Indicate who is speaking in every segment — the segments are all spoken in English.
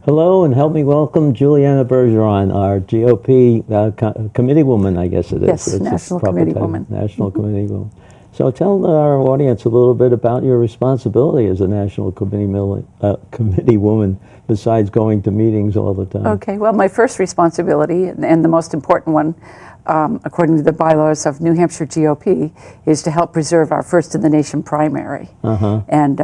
Speaker 1: Hello, and help me welcome Juliana Bergeron, our GOP committee woman, I guess it is.
Speaker 2: Yes, National Committee Woman.
Speaker 1: National Committee Woman. So tell our audience a little bit about your responsibility as a National Committee Woman, besides going to meetings all the time.
Speaker 2: Okay, well, my first responsibility, and the most important one, according to the bylaws of New Hampshire GOP, is to help preserve our first-in-the-nation primary. And,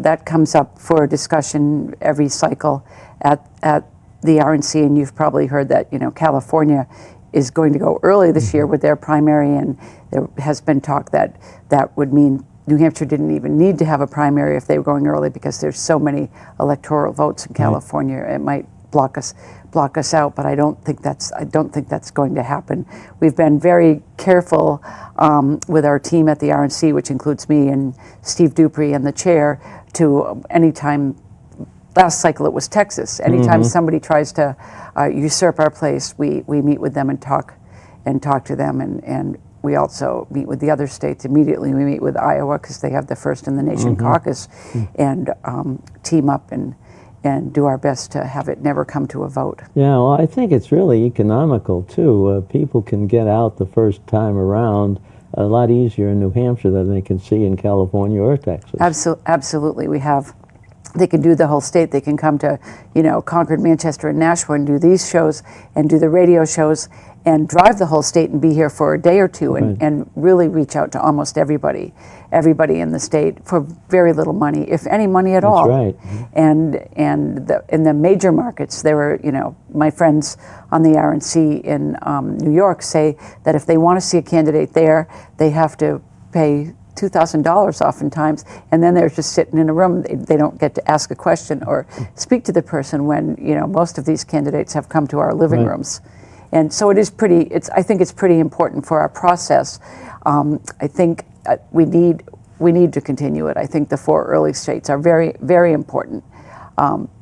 Speaker 2: that comes up for discussion every cycle at the RNC, and you've probably heard that, California is going to go early this year with their primary, and there has been talk that that would mean New Hampshire didn't even need to have a primary if they were going early, because there's so many electoral votes in California. It might block us out, but I don't think that's going to happen. We've been very careful with our team at the RNC, which includes me and Steve Dupree and the chair, to anytime. Last cycle it was Texas. Anytime somebody tries to usurp our place, we meet with them and talk to them, and we also meet with the other states immediately. We meet with Iowa because they have the first in the nation caucus, and team up and do our best to have it never come to a vote.
Speaker 1: Yeah, well, I think it's really economical too. People can get out the first time around a lot easier in New Hampshire than they can see in California or Texas.
Speaker 2: Absolutely, they can do the whole state. They can come to, Concord, Manchester, and Nashua and do these shows and do the radio shows and drive the whole state and be here for a day or two and really reach out to almost everybody in the state for very little money, if any money at all.
Speaker 1: That's right.
Speaker 2: And in the major markets, there were, my friends on the RNC in New York say that if they want to see a candidate there, they have to pay $2,000 oftentimes, and then they're just sitting in a room. They don't get to ask a question or speak to the person when, most of these candidates have come to our living rooms. And so I think it's pretty important for our process. I think we need to continue it. I think the 4 early states are very, very important,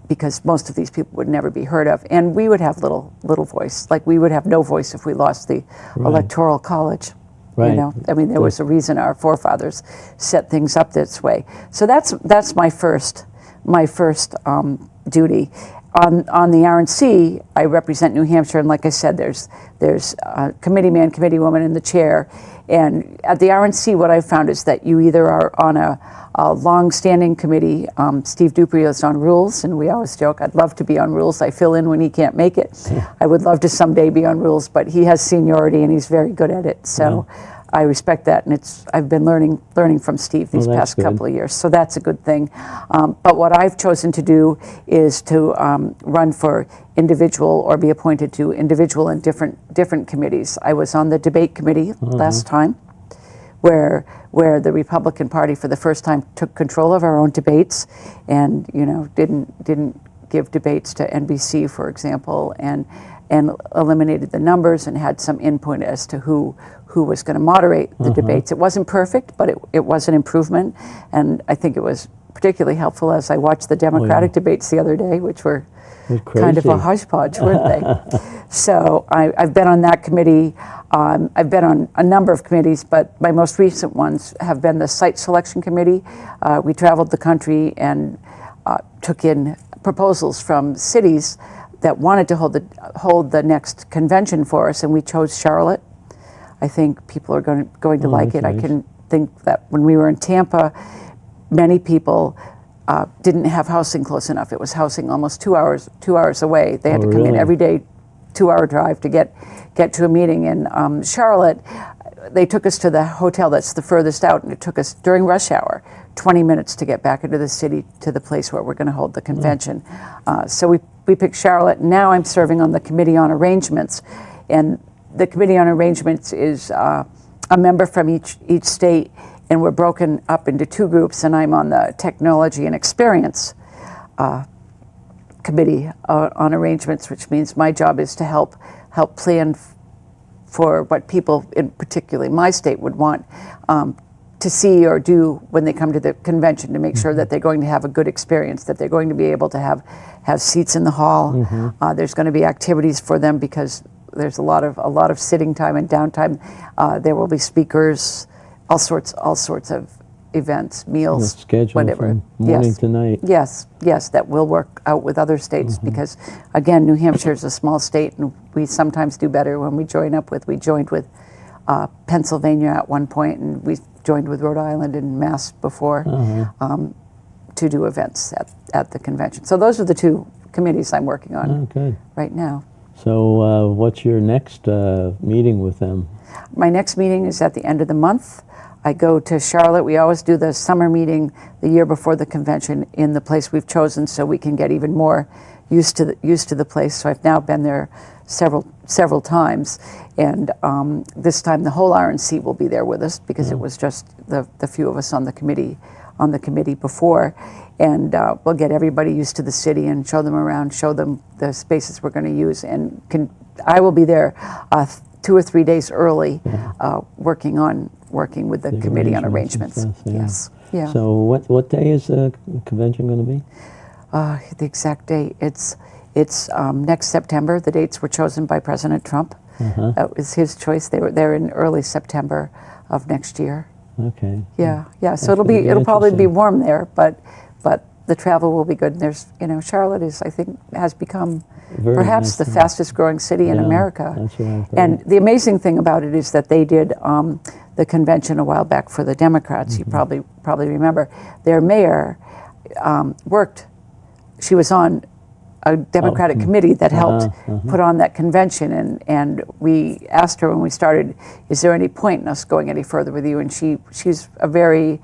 Speaker 2: because most of these people would never be heard of, and we would have little voice. Like, we would have no voice if we lost the Electoral College.
Speaker 1: Right.
Speaker 2: There was a reason our forefathers set things up this way. So that's my first duty. On the RNC, I represent New Hampshire, and like I said, there's a committee man, committee woman, and the chair. And at the RNC, what I've found is that you either are on a long-standing committee. Steve Dupree is on rules, and we always joke, I'd love to be on rules. I fill in when he can't make it. I would love to someday be on rules, but he has seniority and he's very good at it. So I respect that, and I've been learning from Steve these past couple of years. So that's a good thing. But what I've chosen to do is to run for individual or be appointed to individual and different committees. I was on the debate committee last time, where the Republican Party for the first time took control of our own debates, and didn't give debates to NBC, for example, and eliminated the numbers and had some input as to who was going to moderate the debates. It wasn't perfect, but it was an improvement, and I think it was particularly helpful as I watched the Democratic debates the other day, which were kind of a hodgepodge, weren't they? So I've been on that committee. I've been on a number of committees, but my most recent ones have been the Site Selection Committee. We traveled the country and took in proposals from cities that wanted to hold the next convention for us, and we chose Charlotte. I think people are going to like it.
Speaker 1: Nice.
Speaker 2: I can think that when we were in Tampa, many people didn't have housing close enough. It was housing almost 2 hours away. They had to come in every day, 2-hour drive to get to a meeting. In Charlotte, they took us to the hotel that's the furthest out, and it took us, during rush hour, 20 minutes to get back into the city to the place where we're going to hold the convention. So we picked Charlotte. Now I'm serving on the Committee on Arrangements, and the Committee on Arrangements is a member from each state, and we're broken up into 2 groups, and I'm on the Technology and Experience Committee on Arrangements, which means my job is to help plan for what people, in particularly my state, would want to see or do when they come to the convention, to make sure that they're going to have a good experience, that they're going to be able to have seats in the hall. There's going to be activities for them because there's a lot of sitting time and downtime. There will be speakers, all sorts of
Speaker 1: It's
Speaker 2: events, meals,
Speaker 1: scheduled
Speaker 2: whatever.
Speaker 1: from morning
Speaker 2: Yes.
Speaker 1: to night.
Speaker 2: Yes, yes, that will work out with other states because, again, New Hampshire is a small state, and we sometimes do better when we join up with. We joined with Pennsylvania at one point, and we joined with Rhode Island and Mass before to do events at the convention. So those are the two committees I'm working on
Speaker 1: Oh, good.
Speaker 2: right now.
Speaker 1: So what's your next meeting with them?
Speaker 2: My next meeting is at the end of the month. I go to Charlotte. We always do the summer meeting the year before the convention in the place we've chosen, so we can get even more used to the place. So I've now been there several times, and this time the whole RNC will be there with us because it was just the few of us on the committee before, and we'll get everybody used to the city and show them around, show them the spaces we're going to use, and I will be there 2 or 3 days early, working with the committee on arrangements.
Speaker 1: and stuff, yeah.
Speaker 2: Yes, yeah.
Speaker 1: So what day is the convention going to be?
Speaker 2: The exact date. It's next September. The dates were chosen by President Trump. That was his choice. They're in early September of next year.
Speaker 1: Okay.
Speaker 2: Yeah, yeah. So
Speaker 1: That's gonna be
Speaker 2: it'll probably be
Speaker 1: interesting.
Speaker 2: warm there, but the travel will be good. And there's Charlotte has become
Speaker 1: Very
Speaker 2: perhaps
Speaker 1: nice
Speaker 2: the
Speaker 1: town.
Speaker 2: fastest growing city in
Speaker 1: Yeah,
Speaker 2: America.
Speaker 1: that's what I've heard.
Speaker 2: And the amazing thing about it is that they did the convention a while back for the Democrats. You probably remember their mayor worked. She was on a Democratic committee that helped put on that convention, and we asked her when we started, is there any point in us going any further with you? And she's a very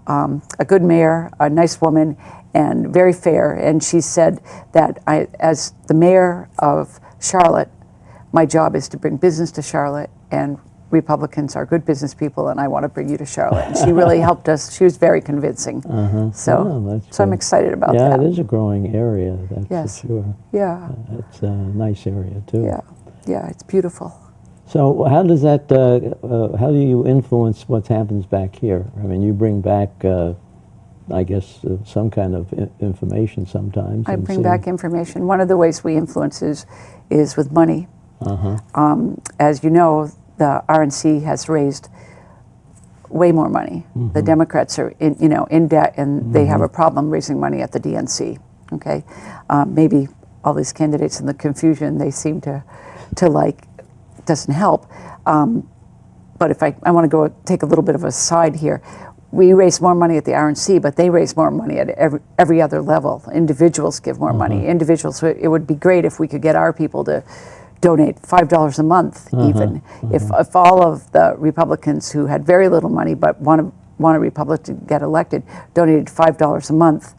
Speaker 2: a good mayor, a nice woman, and very fair. And she said that as the mayor of Charlotte, my job is to bring business to Charlotte, and Republicans are good business people, and I want to bring you to Charlotte. And she really helped us. She was very convincing. So,
Speaker 1: Oh, that's
Speaker 2: I'm
Speaker 1: good.
Speaker 2: excited about
Speaker 1: Yeah,
Speaker 2: that.
Speaker 1: it is a growing area, that's
Speaker 2: Yes.
Speaker 1: for sure.
Speaker 2: Yeah,
Speaker 1: It's a nice area, too.
Speaker 2: yeah, it's beautiful.
Speaker 1: So how does that, how do you influence what happens back here? I mean, you bring back, I guess, some kind of information sometimes.
Speaker 2: I
Speaker 1: and
Speaker 2: bring
Speaker 1: see-
Speaker 2: back information. One of the ways we influence is with money. As you know, the RNC has raised way more money. The Democrats are in debt, and they have a problem raising money at the DNC. Okay, maybe all these candidates and the confusion they seem to like doesn't help. But if I want to go take a little bit of a side here, we raise more money at the RNC, but they raise more money at every other level. Individuals give more money. Individuals. It would be great if we could get our people to donate $5 a month, even. If all of the Republicans who had very little money but want a Republican to get elected donated $5 a month,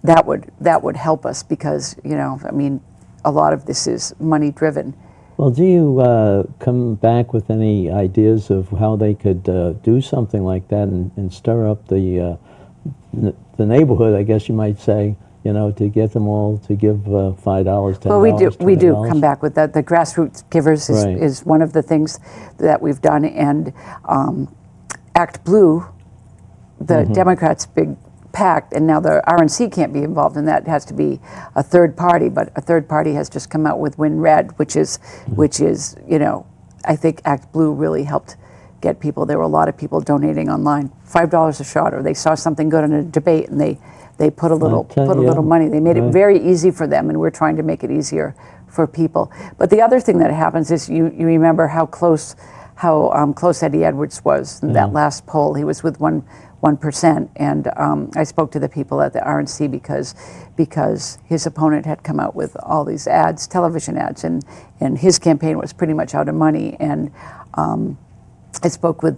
Speaker 2: that would help us because I mean, a lot of this is money driven.
Speaker 1: Well, do you come back with any ideas of how they could do something like that and stir up the neighborhood, I guess you might say, to get them all to give $5, $10,
Speaker 2: Well, we do
Speaker 1: $20?
Speaker 2: come back with that. The grassroots givers
Speaker 1: Right.
Speaker 2: is one of the things that we've done, and Act Blue, the Democrats' big pact, and now the RNC can't be involved in that. It has to be a third party, but a third party has just come out with Win Red, which is I think Act Blue really helped get people. There were a lot of people donating online, $5 a shot, or they saw something good in a debate and they put a little money. They made it very easy for them, and we're trying to make it easier for people. But the other thing that happens is you remember how close Eddie Edwards was in that last poll. He was with 1%, and I spoke to the people at the RNC because his opponent had come out with all these ads, television ads, and his campaign was pretty much out of money. And I spoke with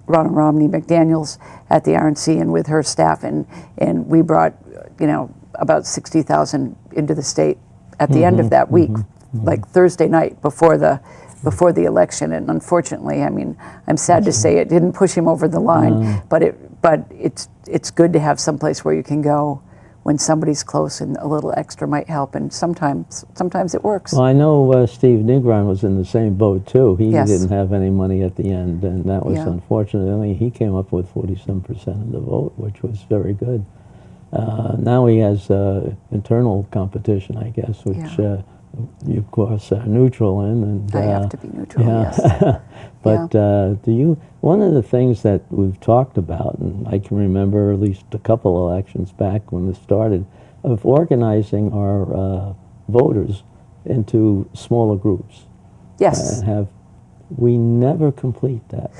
Speaker 2: Ronna Romney McDaniels at the RNC and with her staff, and we brought about 60,000 into the state at the end of that week, like Thursday night before the election. And unfortunately, I mean, I'm sad to say it didn't push him over the line, but it's good to have some place where you can go when somebody's close, and a little extra might help. And sometimes it works.
Speaker 1: Well, I know Steve Negron was in the same boat too. He
Speaker 2: Yes.
Speaker 1: didn't have any money at the end, and that was
Speaker 2: Yeah.
Speaker 1: unfortunate. Only he came up with 40-some% of the vote, which was very good. Now he has internal competition, I guess, which
Speaker 2: Yeah.
Speaker 1: you of course are neutral in, and
Speaker 2: I have to be neutral,
Speaker 1: yeah.
Speaker 2: yes.
Speaker 1: But one of the things that we've talked about, and I can remember at least a couple elections back when this started, of organizing our voters into smaller groups.
Speaker 2: Yes.
Speaker 1: We never complete that.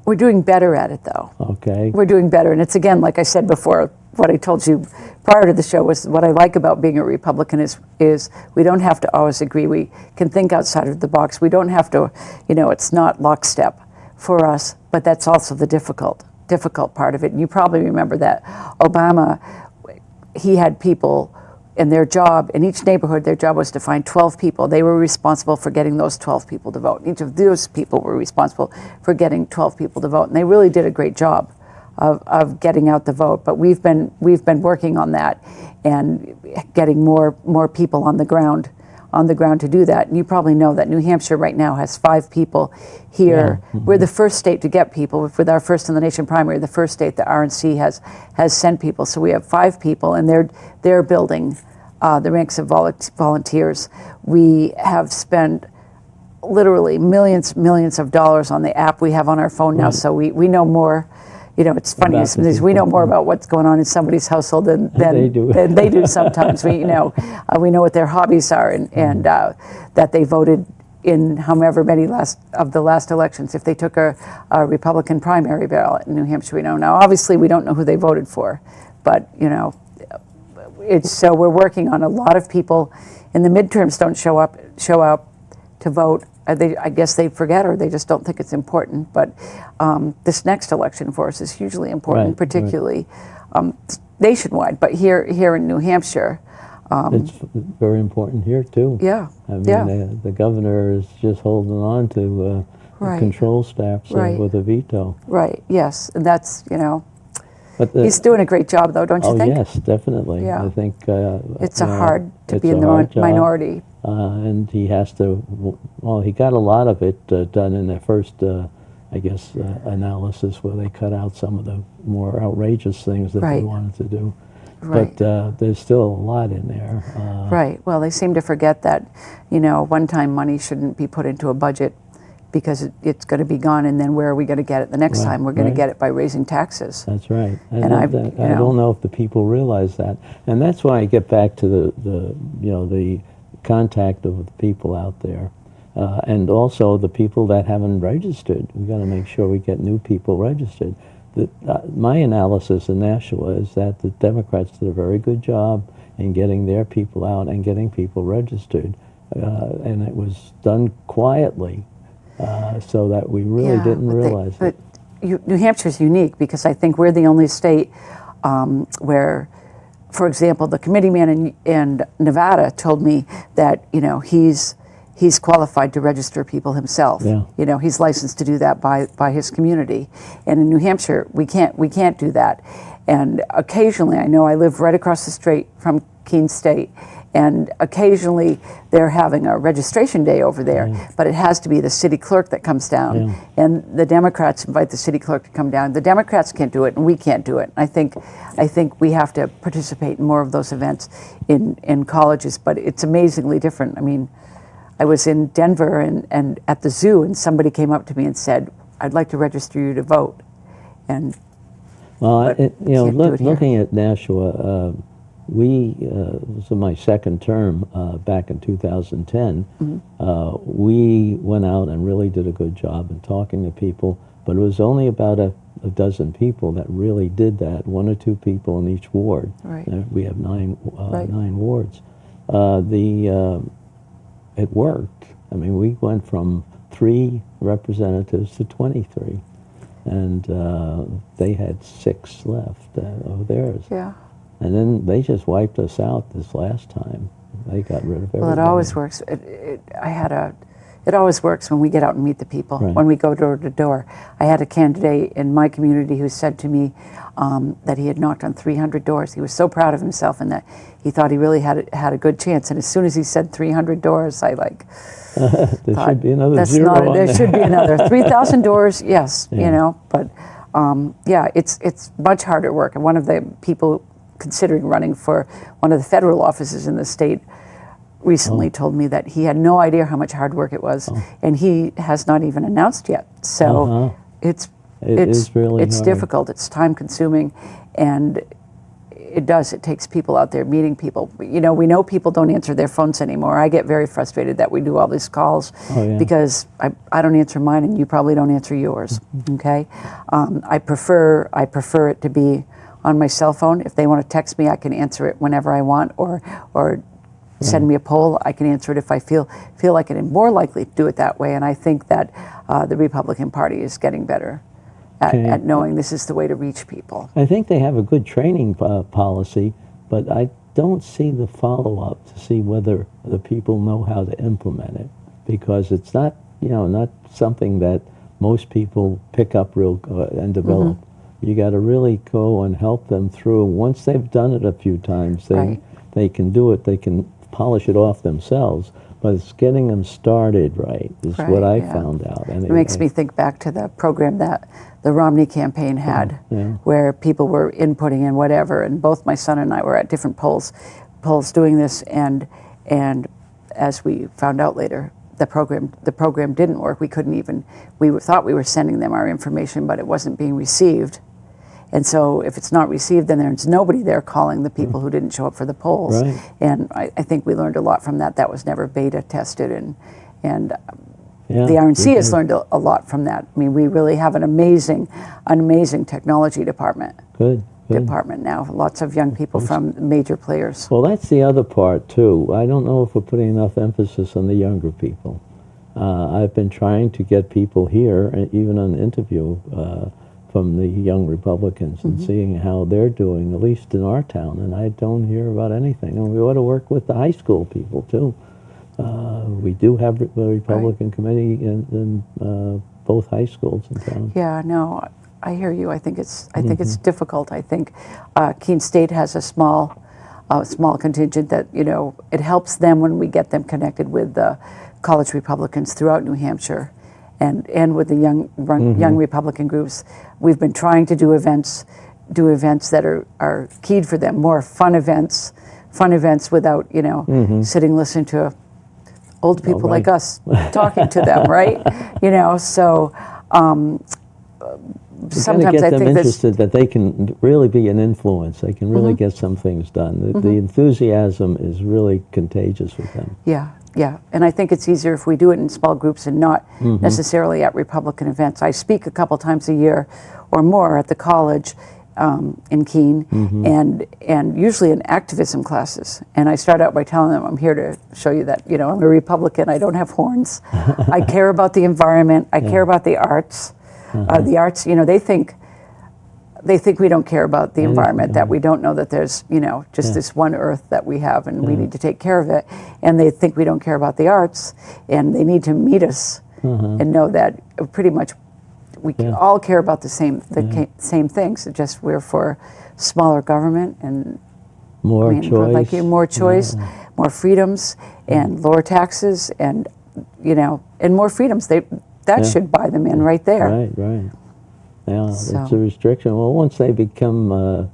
Speaker 2: We're doing better at it, though.
Speaker 1: Okay.
Speaker 2: We're doing better. And it's, again, like I said before, what I told you prior to the show was what I like about being a Republican is we don't have to always agree. We can think outside of the box. We don't have to, it's not lockstep for us, but that's also the difficult part of it. And you probably remember that Obama, he had people in their job, in each neighborhood, their job was to find 12 people. They were responsible for getting those 12 people to vote. Each of those people were responsible for getting 12 people to vote. And they really did a great job of getting out the vote. But we've been working on that and getting more people on the ground to do that. And you probably know that New Hampshire right now has 5 people here.
Speaker 1: Yeah. Mm-hmm.
Speaker 2: We're the first state to get people. With our First in the Nation primary, the first state the RNC has sent people. So we have 5 people, and they're building the ranks of volunteers. We have spent literally millions of dollars on the app we have on our phone now.
Speaker 1: Right.
Speaker 2: So we know more. It's funny.
Speaker 1: About the
Speaker 2: We know
Speaker 1: people.
Speaker 2: more about what's going on in somebody's household than
Speaker 1: They do.
Speaker 2: than they do sometimes. We know what their hobbies are and that they voted in however many of the last elections. If they took a Republican primary ballot in New Hampshire, we know. Now, obviously, we don't know who they voted for, but so we're working on a lot of people in the midterms don't show up to vote. I guess they forget or they just don't think it's important. But this next election for us is hugely important,
Speaker 1: Right,
Speaker 2: particularly nationwide. But here in New Hampshire,
Speaker 1: It's very important here too.
Speaker 2: yeah,
Speaker 1: I mean,
Speaker 2: yeah.
Speaker 1: the governor is just holding on to
Speaker 2: Right.
Speaker 1: control staff
Speaker 2: Right.
Speaker 1: with a veto.
Speaker 2: Right. Yes, and that's
Speaker 1: But
Speaker 2: he's doing a great job, though, don't you
Speaker 1: oh
Speaker 2: think?
Speaker 1: yes, definitely.
Speaker 2: Yeah.
Speaker 1: I think
Speaker 2: It's hard to
Speaker 1: it's
Speaker 2: be in
Speaker 1: a
Speaker 2: the
Speaker 1: hard job.
Speaker 2: minority.
Speaker 1: And he has to. Well, he got a lot of it done in their first, analysis, where they cut out some of the more outrageous things that they
Speaker 2: Right.
Speaker 1: wanted to do.
Speaker 2: Right.
Speaker 1: But there's still a lot in there.
Speaker 2: Right. Well, they seem to forget that, one-time money shouldn't be put into a budget because it's going to be gone, and then where are we going to get it the next
Speaker 1: Right,
Speaker 2: time? We're going
Speaker 1: right.
Speaker 2: to get it by raising taxes.
Speaker 1: That's right.
Speaker 2: And
Speaker 1: I
Speaker 2: I've,
Speaker 1: don't know if the people realize that, and that's why I get back to the contact of the people out there, and also the people that haven't registered. We've got to make sure we get new people registered. My analysis in Nashua is that the Democrats did a very good job in getting their people out and getting people registered, and it was done quietly, so that we really didn't realize it.
Speaker 2: But New Hampshire's unique because I think we're the only state where, for example, the committeeman in Nevada told me that he's qualified to register people himself.
Speaker 1: Yeah.
Speaker 2: He's licensed to do that by his community. And in New Hampshire, we can't do that. And occasionally, I know I live right across the street from Keene State, and occasionally they're having a registration day over there, but it has to be the city clerk that comes down.
Speaker 1: Yeah.
Speaker 2: And the Democrats invite the city clerk to come down. The Democrats can't do it, and we can't do it. I think we have to participate in more of those events in colleges, but it's amazingly different. I mean, I was in Denver and at the zoo, and somebody came up to me and said, "I'd like to register you to vote." And
Speaker 1: Well,
Speaker 2: but can't do it here.
Speaker 1: looking at Nashua, this was my second term back in 2010. We went out and really did a good job in talking to people, but it was only about a dozen people that really did that, 1 or 2 people in each ward.
Speaker 2: Right.
Speaker 1: We have 9
Speaker 2: Right.
Speaker 1: 9 wards. It worked. I mean, we went from 3 representatives to 23. And they had 6 left of theirs.
Speaker 2: yeah.
Speaker 1: And then they just wiped us out this last time. They got rid of everybody.
Speaker 2: Well, it always works. It always works when we get out and meet the people,
Speaker 1: Right.
Speaker 2: when we go door to door. I had a candidate in my community who said to me that he had knocked on 300 doors. He was so proud of himself and that he thought he really had a good chance. And as soon as he said 300 doors, I
Speaker 1: There
Speaker 2: thought,
Speaker 1: should be another
Speaker 2: that's
Speaker 1: zero
Speaker 2: not,
Speaker 1: on
Speaker 2: there
Speaker 1: there.
Speaker 2: should be another 3,000 doors. Yes,
Speaker 1: Yeah.
Speaker 2: but it's much harder work. And one of the people considering running for one of the federal offices in the state recently told me that he had no idea how much hard work it was, and he has not even announced yet. So
Speaker 1: Uh-huh.
Speaker 2: it's
Speaker 1: It is really
Speaker 2: it's
Speaker 1: hard.
Speaker 2: difficult. It's time consuming, and it takes people out there meeting people. We know people don't answer their phones anymore. I get very frustrated that we do all these calls because I don't answer mine, and you probably don't answer yours. Okay, I prefer it to be on my cell phone. If they want to text me, I can answer it whenever I want, or send me a poll. I can answer it if I feel like it. I'm more likely to do it that way, and I think that the Republican Party is getting better at knowing this is the way to reach people.
Speaker 1: I think they have a good training policy, but I don't see the follow-up to see whether the people know how to implement it, because it's not something that most people pick up and develop. You got to really go and help them through. Once they've done it a few times, they can do it. They can polish it off themselves. But it's getting them started right is what I found out. Anyway.
Speaker 2: It makes me think back to the program that the Romney campaign had, where people were inputting and whatever, and both my son and I were at different polls doing this, and as we found out later, the program didn't work. We thought we were sending them our information, but it wasn't being received. And so if it's not received, then there's nobody there calling the people who didn't show up for the polls.
Speaker 1: Right.
Speaker 2: And I think we learned a lot from that. That was never beta tested, and
Speaker 1: Yeah,
Speaker 2: the RNC has learned a lot from that. I mean, we really have an amazing technology department now. Lots of young people from major players.
Speaker 1: Well, that's the other part too. I don't know if we're putting enough emphasis on the younger people. I've been trying to get people here, even on an interview from the young Republicans, and seeing how they're doing, at least in our town, and I don't hear about anything. And we ought to work with the high school people too. We do have a Republican committee in both high schools in town.
Speaker 2: Yeah, no, I hear you. I think it's difficult. I think Keene State has a small contingent that it helps them when we get them connected with the college Republicans throughout New Hampshire, and with the young Republican groups. We've been trying to do events that are keyed for them, more fun events without sitting listening to old people like us talking to them, right? So sometimes
Speaker 1: get
Speaker 2: I
Speaker 1: them
Speaker 2: think
Speaker 1: interested that they can really be an influence. They can really get some things done. The enthusiasm is really contagious with them.
Speaker 2: Yeah, and I think it's easier if we do it in small groups and not necessarily at Republican events. I speak a couple times a year or more at the college in Keene, and usually in activism classes. And I start out by telling them, I'm here to show you that I'm a Republican. I don't have horns. I care about the environment. I care about the arts. The arts, they think we don't care about the environment, that we don't know that there's, just this one earth that we have, and we need to take care of it. And they think we don't care about the arts, and they need to meet us and know that pretty much we can all care about the same things. It's just we're for smaller government and
Speaker 1: more choice,
Speaker 2: more choice, more freedoms, and lower taxes, and and more freedoms. That should buy them in right there.
Speaker 1: Right. Yeah, it's a restriction. Well, once they become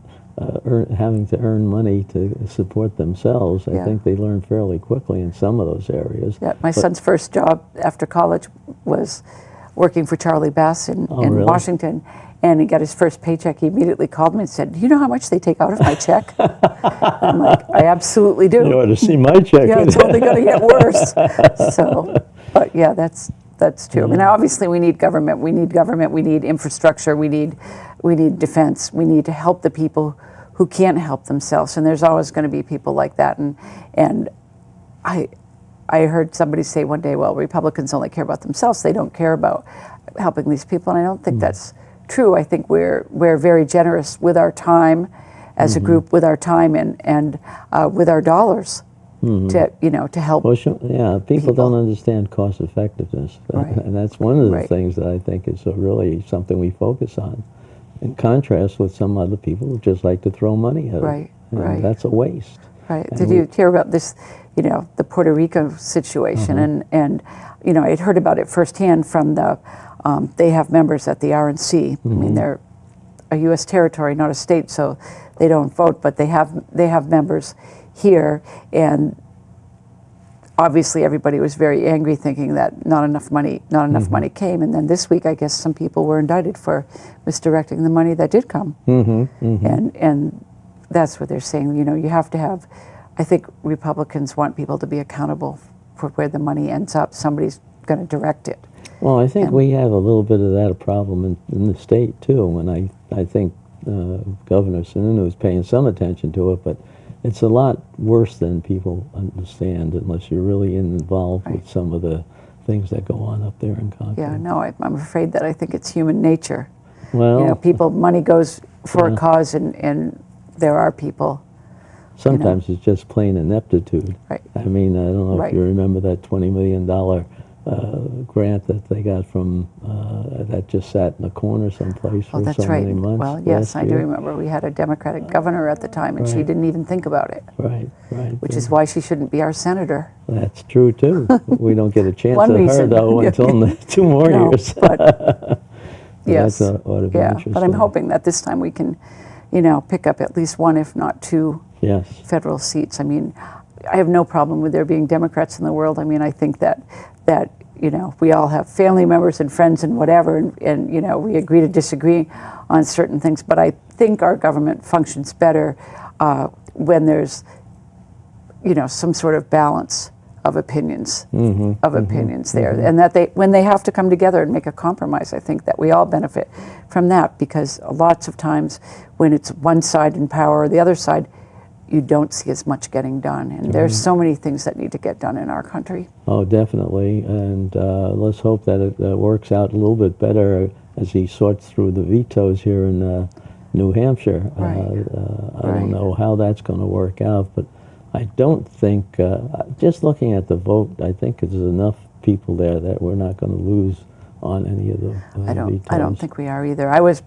Speaker 1: having to earn money to support themselves, I think they learn fairly quickly in some of those areas.
Speaker 2: Yeah, my son's first job after college was working for Charlie Bass in
Speaker 1: really?
Speaker 2: Washington, and he got his first paycheck. He immediately called me and said, "Do you know how much they take out of my check?" I'm like, "I absolutely do."
Speaker 1: You ought to see my check.
Speaker 2: Yeah, it's only going to get worse. But yeah, that's true. I mean, obviously, we need government. We need infrastructure. We need defense. We need to help the people who can't help themselves. And there's always going to be people like that. And I heard somebody say one day, well, Republicans only care about themselves. They don't care about helping these people. And I don't think that's true. I think we're very generous with our time as a group, with our time and with our dollars. To help.
Speaker 1: Well, people don't understand cost effectiveness, and that's one of the things that I think is really something we focus on. In contrast with some other people who just like to throw money at it. Right. That's a waste.
Speaker 2: Right. Did you hear about this? The Puerto Rico situation, and I had heard about it firsthand from the. They have members at the RNC. I mean, they're a U.S. territory, not a state, so they don't vote, but they have members here, and obviously everybody was very angry, thinking that not enough money came. And then this week, I guess some people were indicted for misdirecting the money that did come. And that's what they're saying. You know, you have to have. I think Republicans want people to be accountable for where the money ends up. Somebody's going to direct it.
Speaker 1: Well, I think we have a little bit of that problem in the state too. And I think Governor Sununu is paying some attention to it, but it's a lot worse than people understand unless you're really involved with some of the things that go on up there in Concord.
Speaker 2: Yeah, no, I'm afraid that I think it's human nature.
Speaker 1: Well,
Speaker 2: You know, money goes for a cause, and there are people.
Speaker 1: sometimes it's just plain ineptitude.
Speaker 2: Right.
Speaker 1: I mean, I don't know
Speaker 2: Right.
Speaker 1: if you remember that $20 million grant that they got from, that just sat in a corner someplace
Speaker 2: Well,
Speaker 1: for
Speaker 2: that's
Speaker 1: so
Speaker 2: right.
Speaker 1: many months.
Speaker 2: Well, yes,
Speaker 1: last
Speaker 2: I do
Speaker 1: year.
Speaker 2: remember we had a Democratic governor at the time, and she
Speaker 1: Right.
Speaker 2: didn't even think about it,
Speaker 1: Right, right.
Speaker 2: which is why she shouldn't be our senator.
Speaker 1: That's true too. We don't get a chance
Speaker 2: One
Speaker 1: at her
Speaker 2: reason.
Speaker 1: though until 2 more
Speaker 2: No,
Speaker 1: years.
Speaker 2: but yes,
Speaker 1: That ought to be
Speaker 2: yeah.
Speaker 1: interesting.
Speaker 2: But I'm hoping that this time we can, you know, pick up at least one, if not two,
Speaker 1: Yes.
Speaker 2: federal seats. I mean, I have no problem with there being Democrats in the world. I mean, I think that you know, we all have family members and friends and whatever, and you know, we agree to disagree on certain things. But I think our government functions better when there's, you know, some sort of balance of opinions, there, and that when they have to come together and make a compromise, I think that we all benefit from that, because lots of times when it's one side in power or the other side, you don't see as much getting done, and there's so many things that need to get done in our country.
Speaker 1: Oh, definitely. And let's hope that it works out a little bit better as he sorts through the vetoes here in New Hampshire.
Speaker 2: Right.
Speaker 1: I
Speaker 2: Right.
Speaker 1: don't know how that's going to work out, but I don't think, just looking at the vote, I think there's enough people there that we're not going to lose on any of the vetoes.
Speaker 2: I don't think we are either. I was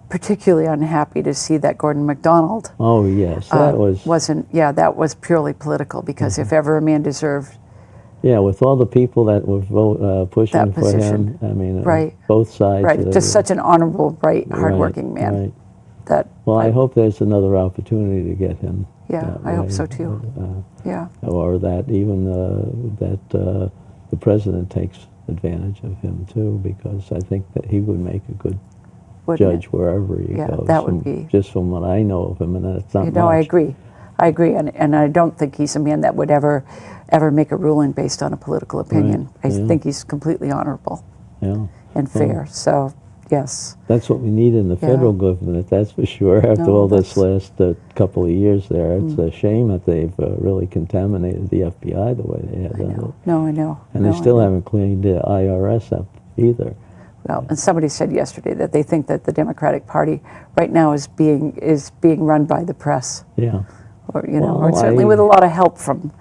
Speaker 2: particularly unhappy to see that Gordon MacDonald
Speaker 1: Oh, yes. That
Speaker 2: wasn't. Yeah, that was purely political, because if ever a man deserved
Speaker 1: yeah, with all the people that were pushing
Speaker 2: that
Speaker 1: for
Speaker 2: position.
Speaker 1: him, I mean,
Speaker 2: Right.
Speaker 1: both sides.
Speaker 2: right, just such an honorable, bright, hardworking man.
Speaker 1: Right.
Speaker 2: That
Speaker 1: Well, I hope there's another opportunity to get him.
Speaker 2: Yeah,
Speaker 1: that
Speaker 2: I hope
Speaker 1: way,
Speaker 2: so too. Yeah,
Speaker 1: Or that even the president takes advantage of him too, because I think that he would make a good
Speaker 2: wouldn't
Speaker 1: judge wherever he
Speaker 2: Yeah,
Speaker 1: goes.
Speaker 2: that would be-
Speaker 1: just from what I know of him, and that's not
Speaker 2: you know, I
Speaker 1: much.
Speaker 2: agree, and I don't think he's a man that would ever make a ruling based on a political opinion. I
Speaker 1: yeah.
Speaker 2: think he's completely honorable
Speaker 1: Yeah,
Speaker 2: and fair. So yes,
Speaker 1: that's what we need in the
Speaker 2: Yeah.
Speaker 1: federal government. That's for sure. After
Speaker 2: No,
Speaker 1: all this
Speaker 2: that's-
Speaker 1: last couple of years there, it's a shame that they've really contaminated the FBI the way they have
Speaker 2: I
Speaker 1: done it.
Speaker 2: know. No, I know.
Speaker 1: And
Speaker 2: No,
Speaker 1: they
Speaker 2: I
Speaker 1: still
Speaker 2: know.
Speaker 1: haven't cleaned the IRS up either.
Speaker 2: Well, and somebody said yesterday that they think that the Democratic Party right now is being run by the press,
Speaker 1: Yeah.
Speaker 2: or you know,
Speaker 1: Well,
Speaker 2: or certainly with a lot of help from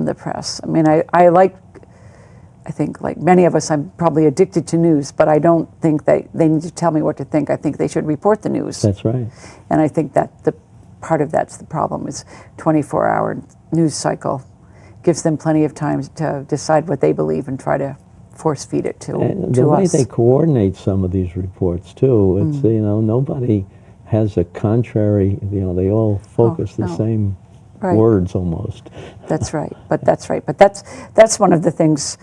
Speaker 2: the press. I mean, I think like many of us, I'm probably addicted to news, but I don't think that they need to tell me what to think. I think they should report the news,
Speaker 1: That's right.
Speaker 2: and I think that the part of that's the problem is 24-hour news cycle gives them plenty of time to decide what they believe and try to force feed it to
Speaker 1: And the way
Speaker 2: us.
Speaker 1: they coordinate some of these reports too, it's you know, nobody has a contrary. You know, they all focus the
Speaker 2: no.
Speaker 1: same
Speaker 2: Right.
Speaker 1: words almost.
Speaker 2: That's right. But that's one of the things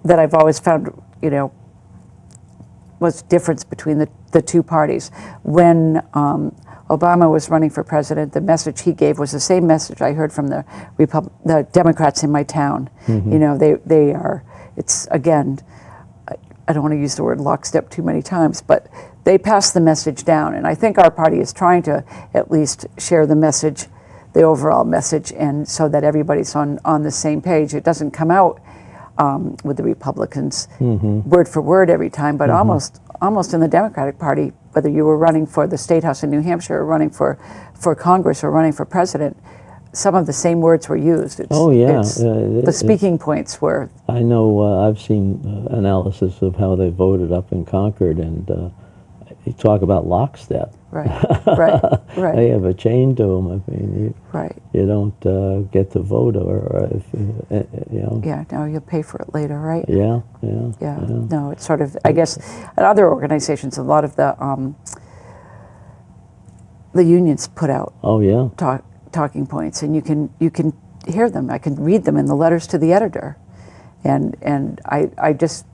Speaker 2: that I've always found, you know, was difference between the two parties. When Obama was running for president, the message he gave was the same message I heard from the Democrats in my town. You know, they are. It's again, I don't want to use the word lockstep too many times, but they pass the message down, and I think our party is trying to at least share the message, the overall message, and so that everybody's on the same page. It doesn't come out with the Republicans word for word every time, but almost in the Democratic Party, whether you were running for the State House in New Hampshire or running for Congress or running for president, some of the same words were used.
Speaker 1: Oh, yeah.
Speaker 2: The speaking points were.
Speaker 1: I know I've seen analysis of how they voted up in Concord, and you talk about lockstep.
Speaker 2: Right, right, right.
Speaker 1: They have a chain to them. I mean,
Speaker 2: Right.
Speaker 1: you don't get to vote, or if you know.
Speaker 2: Yeah, no, you'll pay for it later, right?
Speaker 1: Yeah.
Speaker 2: Yeah. No, it's sort of, I guess, at other organizations, a lot of the unions put out
Speaker 1: Oh yeah.
Speaker 2: talking points, and you can hear them. I can read them in the letters to the editor, and I just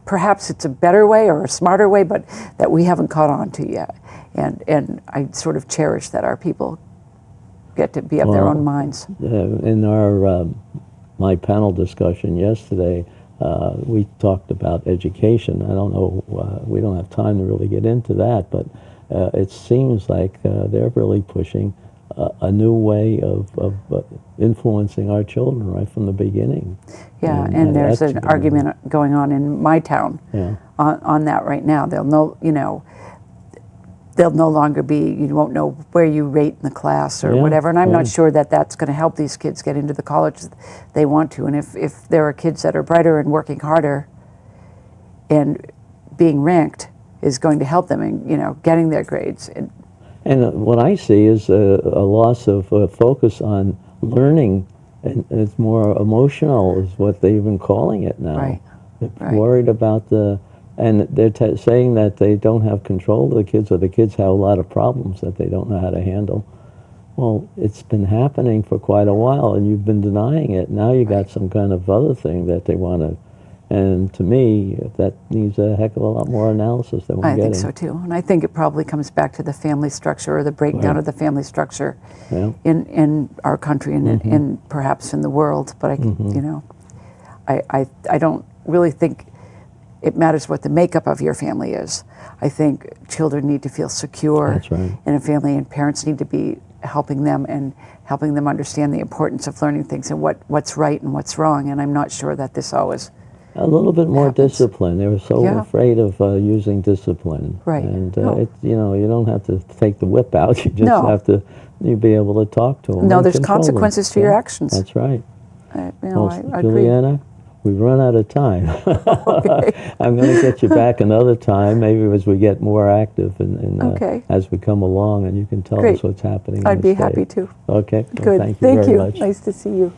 Speaker 2: perhaps it's a better way or a smarter way, but that we haven't caught on to yet. And I sort of cherish that our people get to be of their own minds.
Speaker 1: In our my panel discussion yesterday, we talked about education. I don't know, we don't have time to really get into that, but it seems like they're really pushing a new way of influencing our children right from the beginning.
Speaker 2: Yeah, and there's an argument going on in my town on that right now. They'll no longer be, you won't know where you rate in the class or whatever, and I'm not sure that that's going to help these kids get into the college they want to. And if there are kids that are brighter and working harder, and being ranked is going to help them in, getting their grades.
Speaker 1: And what I see is a loss of focus on learning, and it's more emotional is what they've been calling it now.
Speaker 2: Right.
Speaker 1: They're worried about and they're saying that they don't have control of the kids, or the kids have a lot of problems that they don't know how to handle. Well, it's been happening for quite a while, and you've been denying it. Now you got some kind of other thing that they want to. And to me, that needs a heck of a lot more analysis than we're getting.
Speaker 2: I think so too, and I think it probably comes back to the family structure or the breakdown of the family structure in our country and perhaps in the world. But I don't really think it matters what the makeup of your family is. I think children need to feel secure in a family, and parents need to be helping them and helping them understand the importance of learning things and what's right and what's wrong. And I'm not sure that this always.
Speaker 1: A little bit more discipline. They were so afraid of using discipline.
Speaker 2: Right.
Speaker 1: And you don't have to take the whip out. You just have to be able to talk to them.
Speaker 2: No, there's consequences to your actions.
Speaker 1: That's right.
Speaker 2: I agree.
Speaker 1: Juliana, we've run out of time.
Speaker 2: Okay.
Speaker 1: I'm going to get you back another time, maybe as we get more active and as we come along, and you can tell us what's happening.
Speaker 2: I'd be happy to.
Speaker 1: Okay. Well,
Speaker 2: Good.
Speaker 1: thank you very much.
Speaker 2: Nice to see you.